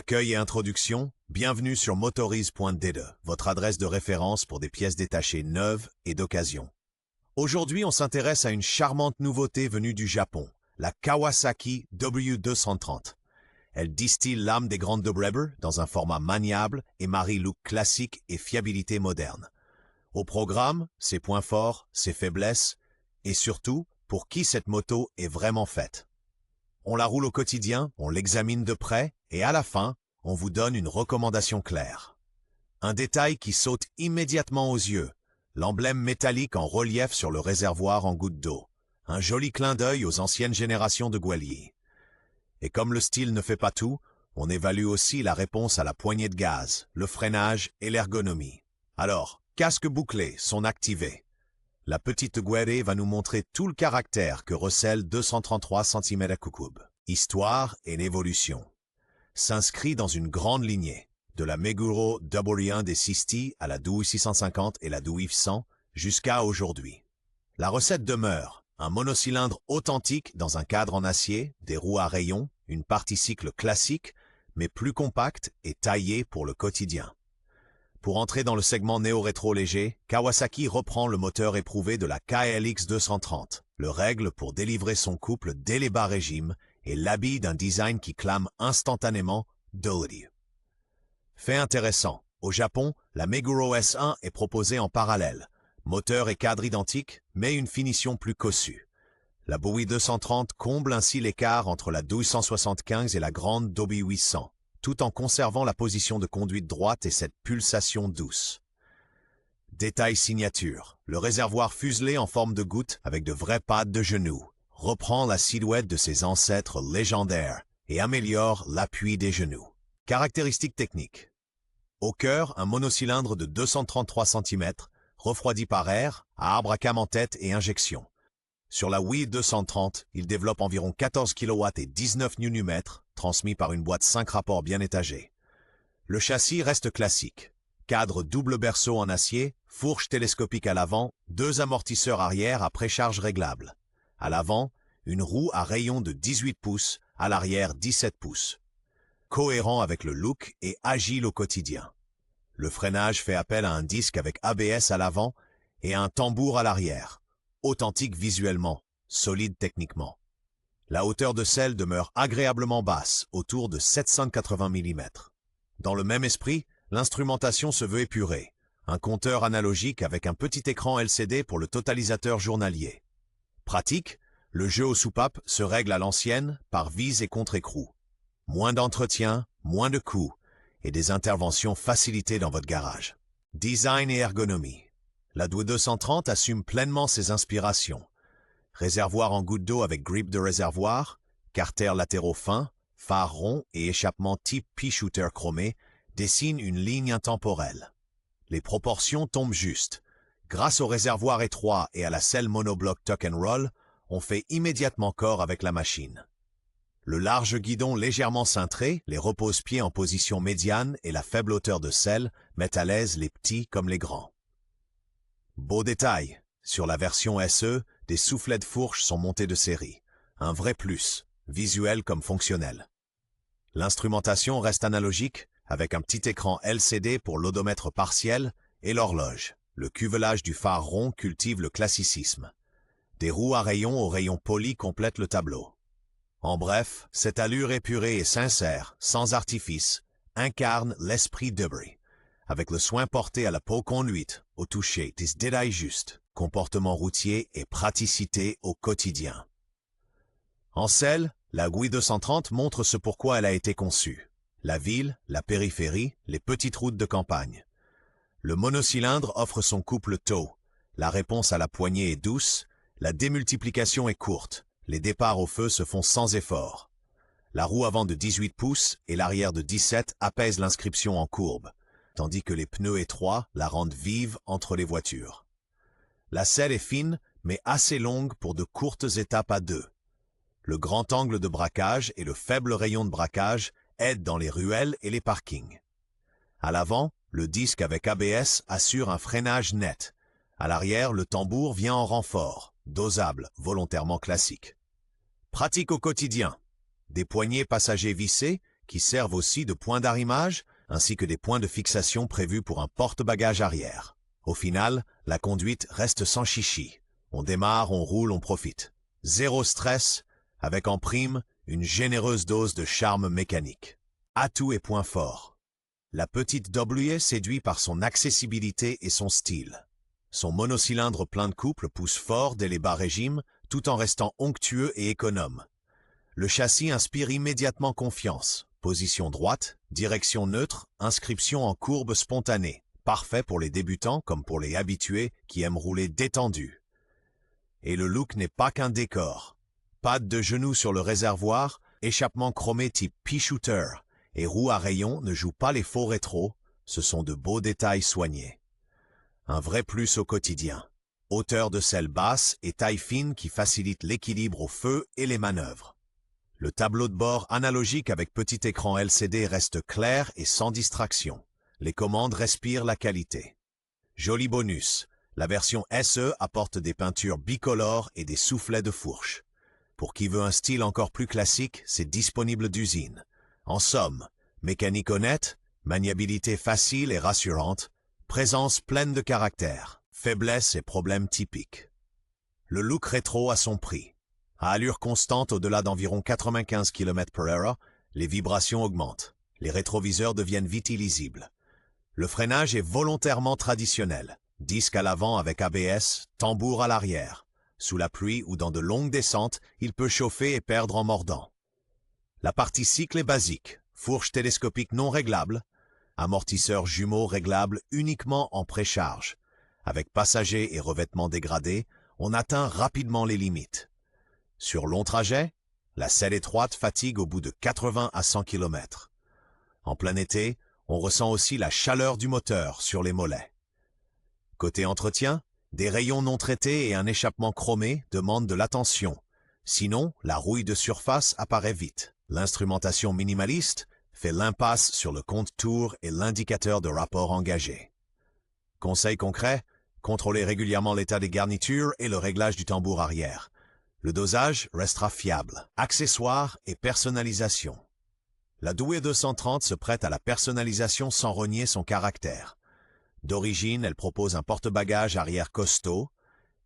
Accueil et introduction, bienvenue sur Motorize.de, votre adresse de référence pour des pièces détachées neuves et d'occasion. Aujourd'hui, on s'intéresse à une charmante nouveauté venue du Japon, la Kawasaki W230. Elle distille l'âme des grandes Dubreber dans un format maniable et marie look classique et fiabilité moderne. Au programme, ses points forts, ses faiblesses et surtout, pour qui cette moto est vraiment faite. On la roule au quotidien, on l'examine de près et à la fin, on vous donne une recommandation claire. Un détail qui saute immédiatement aux yeux, l'emblème métallique en relief sur le réservoir en goutte d'eau. Un joli clin d'œil aux anciennes générations de Gwalier. Et comme le style ne fait pas tout, on évalue aussi la réponse à la poignée de gaz, le freinage et l'ergonomie. Alors, casque bouclé sont activés. La petite Gwalier va nous montrer tout le caractère que recèle 233 cm3. Histoire et évolution. S'inscrit dans une grande lignée, de la Meguro W1 des 60 à la Dewey 650 et la Dewey 100 jusqu'à aujourd'hui. La recette demeure, un monocylindre authentique dans un cadre en acier, des roues à rayons, une partie cycle classique, mais plus compacte et taillée pour le quotidien. Pour entrer dans le segment néo-rétro léger, Kawasaki reprend le moteur éprouvé de la KLX 230, le règle pour délivrer son couple dès les bas régimes et l'habille d'un design qui clame instantanément « Duality ». Fait intéressant, au Japon, la Meguro S1 est proposée en parallèle, moteur et cadre identiques, mais une finition plus cossue. La Bowie 230 comble ainsi l'écart entre la Dewey 175 et la grande Dewey 800. Tout en conservant la position de conduite droite et cette pulsation douce. Détail signature, le réservoir fuselé en forme de goutte avec de vrais pads de genoux reprend la silhouette de ses ancêtres légendaires et améliore l'appui des genoux. Caractéristiques techniques. Au cœur, un monocylindre de 233 cm, refroidi par air, à arbre à cam en tête et injection. Sur la Wii 230, il développe environ 14 kW et 19 Nm, transmis par une boîte 5 rapports bien étagée. Le châssis reste classique. Cadre double berceau en acier, fourche télescopique à l'avant, 2 amortisseurs arrière à précharge réglable. À l'avant, une roue à rayon de 18 pouces, à l'arrière 17 pouces. Cohérent avec le look et agile au quotidien. Le freinage fait appel à un disque avec ABS à l'avant et à un tambour à l'arrière. Authentique visuellement, solide techniquement. La hauteur de selle demeure agréablement basse, autour de 780 mm. Dans le même esprit, l'instrumentation se veut épurée. Un compteur analogique avec un petit écran LCD pour le totalisateur journalier. Pratique, le jeu aux soupapes se règle à l'ancienne par vis et contre-écrou. Moins d'entretien, moins de coûts et des interventions facilitées dans votre garage. Design et ergonomie. La W230 assume pleinement ses inspirations. Réservoir en goutte d'eau avec grip de réservoir, carters latéraux fins, phare rond et échappement type P-shooter chromé dessinent une ligne intemporelle. Les proportions tombent justes. Grâce au réservoir étroit et à la selle monobloc tuck and roll, on fait immédiatement corps avec la machine. Le large guidon légèrement cintré, les repose-pieds en position médiane et la faible hauteur de selle mettent à l'aise les petits comme les grands. Beau détail, sur la version SE, des soufflets de fourche sont montés de série. Un vrai plus, visuel comme fonctionnel. L'instrumentation reste analogique, avec un petit écran LCD pour l'odomètre partiel et l'horloge. Le cuvelage du phare rond cultive le classicisme. Des roues à rayons au rayon poli complètent le tableau. En bref, cette allure épurée et sincère, sans artifice, incarne l'esprit Dubreber. Avec le soin porté à la peau conduite, au toucher, des détails justes, comportement routier et praticité au quotidien. En selle, la Gui 230 montre ce pourquoi elle a été conçue. La ville, la périphérie, les petites routes de campagne. Le monocylindre offre son couple tôt. La réponse à la poignée est douce, la démultiplication est courte, les départs au feu se font sans effort. La roue avant de 18 pouces et l'arrière de 17 apaisent l'inscription en courbe, tandis que les pneus étroits la rendent vive entre les voitures. La selle est fine, mais assez longue pour de courtes étapes à deux. Le grand angle de braquage et le faible rayon de braquage aident dans les ruelles et les parkings. À l'avant, le disque avec ABS assure un freinage net. À l'arrière, le tambour vient en renfort, dosable, volontairement classique. Pratique au quotidien. Des poignées passagers vissées qui servent aussi de points d'arrimage, ainsi que des points de fixation prévus pour un porte-bagages arrière. Au final, la conduite reste sans chichi. On démarre, on roule, on profite. Zéro stress, avec en prime une généreuse dose de charme mécanique. Atout et point fort. La petite W séduit par son accessibilité et son style. Son monocylindre plein de couple pousse fort dès les bas régimes, tout en restant onctueux et économe. Le châssis inspire immédiatement confiance. Position droite, direction neutre, inscription en courbe spontanée. Parfait pour les débutants comme pour les habitués qui aiment rouler détendu. Et le look n'est pas qu'un décor. Pattes de genoux sur le réservoir, échappement chromé type P-Shooter et roues à rayons ne jouent pas les faux rétros, ce sont de beaux détails soignés. Un vrai plus au quotidien. Hauteur de selle basse et taille fine qui facilite l'équilibre au feu et les manœuvres. Le tableau de bord analogique avec petit écran LCD reste clair et sans distraction. Les commandes respirent la qualité. Joli bonus, la version SE apporte des peintures bicolores et des soufflets de fourche. Pour qui veut un style encore plus classique, c'est disponible d'usine. En somme, mécanique honnête, maniabilité facile et rassurante, présence pleine de caractère, faiblesses et problèmes typiques. Le look rétro a son prix. À allure constante au-delà d'environ 95 km/h, les vibrations augmentent. Les rétroviseurs deviennent vite illisibles. Le freinage est volontairement traditionnel. Disque à l'avant avec ABS, tambour à l'arrière. Sous la pluie ou dans de longues descentes, il peut chauffer et perdre en mordant. La partie cycle est basique. Fourche télescopique non réglable. Amortisseur jumeaux réglable uniquement en précharge. Avec passager et revêtement dégradé, on atteint rapidement les limites. Sur long trajet, la selle étroite fatigue au bout de 80 à 100 km. En plein été, on ressent aussi la chaleur du moteur sur les mollets. Côté entretien, des rayons non traités et un échappement chromé demandent de l'attention. Sinon, la rouille de surface apparaît vite. L'instrumentation minimaliste fait l'impasse sur le compte-tours et l'indicateur de rapport engagé. Conseil concret, contrôlez régulièrement l'état des garnitures et le réglage du tambour arrière. Le dosage restera fiable. Accessoires et personnalisation. La Douai 230 se prête à la personnalisation sans renier son caractère. D'origine, elle propose un porte-bagages arrière costaud,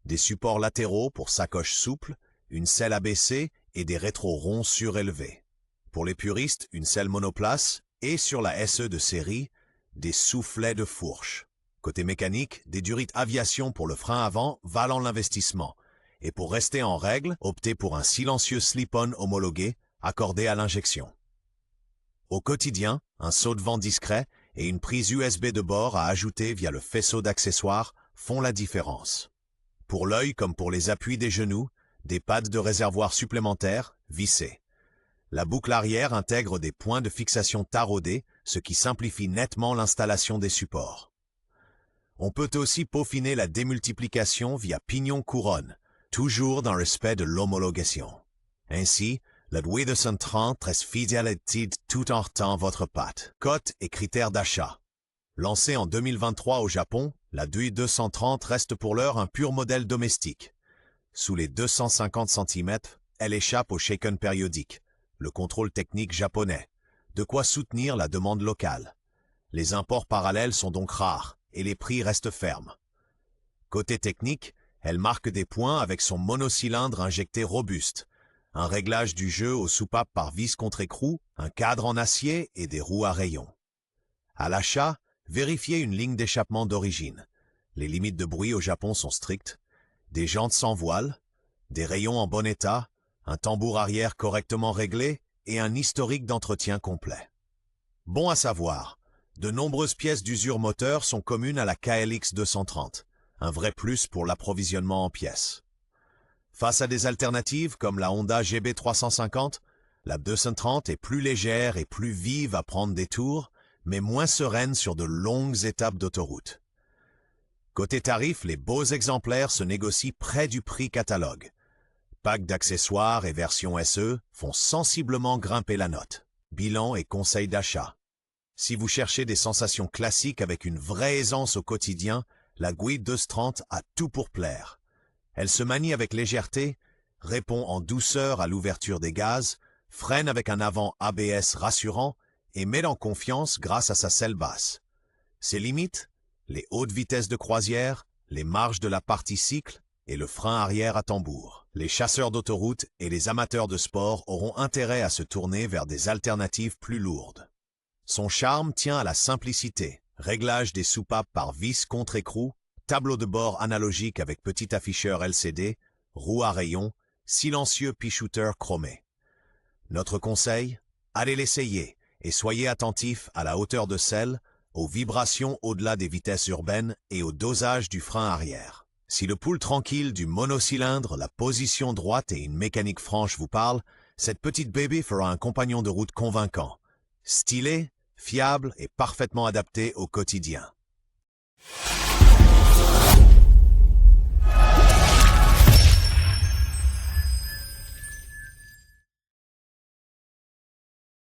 des supports latéraux pour sacoche souple, une selle abaissée et des rétros ronds surélevés. Pour les puristes, une selle monoplace et sur la SE de série, des soufflets de fourche. Côté mécanique, des durites aviation pour le frein avant valant l'investissement. Et pour rester en règle, optez pour un silencieux slip-on homologué accordé à l'injection. Au quotidien, un saut de vent discret et une prise USB de bord à ajouter via le faisceau d'accessoires font la différence. Pour l'œil comme pour les appuis des genoux, des pads de réservoir supplémentaires, vissés. La boucle arrière intègre des points de fixation taraudés, ce qui simplifie nettement l'installation des supports. On peut aussi peaufiner la démultiplication via pignon-couronne, toujours dans le respect de l'homologation. Ainsi, la Douai 230 reste fidèle et titre tout en retenant votre patte. Cote et critères d'achat. Lancée en 2023 au Japon, la Douai 230 reste pour l'heure un pur modèle domestique. Sous les 250 cm, elle échappe au shaken périodique, le contrôle technique japonais, de quoi soutenir la demande locale. Les imports parallèles sont donc rares et les prix restent fermes. Côté technique, elle marque des points avec son monocylindre injecté robuste, un réglage du jeu aux soupapes par vis contre écrou, un cadre en acier et des roues à rayons. À l'achat, vérifiez une ligne d'échappement d'origine. Les limites de bruit au Japon sont strictes. Des jantes sans voile, des rayons en bon état, un tambour arrière correctement réglé et un historique d'entretien complet. Bon à savoir, de nombreuses pièces d'usure moteur sont communes à la KLX 230, un vrai plus pour l'approvisionnement en pièces. Face à des alternatives comme la Honda GB350, la 230 est plus légère et plus vive à prendre des tours, mais moins sereine sur de longues étapes d'autoroute. Côté tarif, les beaux exemplaires se négocient près du prix catalogue. Pack d'accessoires et version SE font sensiblement grimper la note. Bilan et conseils d'achat. Si vous cherchez des sensations classiques avec une vraie aisance au quotidien, la Douai 230 a tout pour plaire. Elle se manie avec légèreté, répond en douceur à l'ouverture des gaz, freine avec un avant ABS rassurant et met en confiance grâce à sa selle basse. Ses limites? Les hautes vitesses de croisière, les marges de la partie cycle et le frein arrière à tambour. Les chasseurs d'autoroute et les amateurs de sport auront intérêt à se tourner vers des alternatives plus lourdes. Son charme tient à la simplicité. Réglage des soupapes par vis contre-écrou, tableau de bord analogique avec petit afficheur LCD, roue à rayons, silencieux pea-shooter chromé. Notre conseil? Allez l'essayer et soyez attentifs à la hauteur de selle, aux vibrations au-delà des vitesses urbaines et au dosage du frein arrière. Si le pool tranquille du monocylindre, la position droite et une mécanique franche vous parlent, cette petite bébé fera un compagnon de route convaincant. Stylé, fiable et parfaitement adapté au quotidien.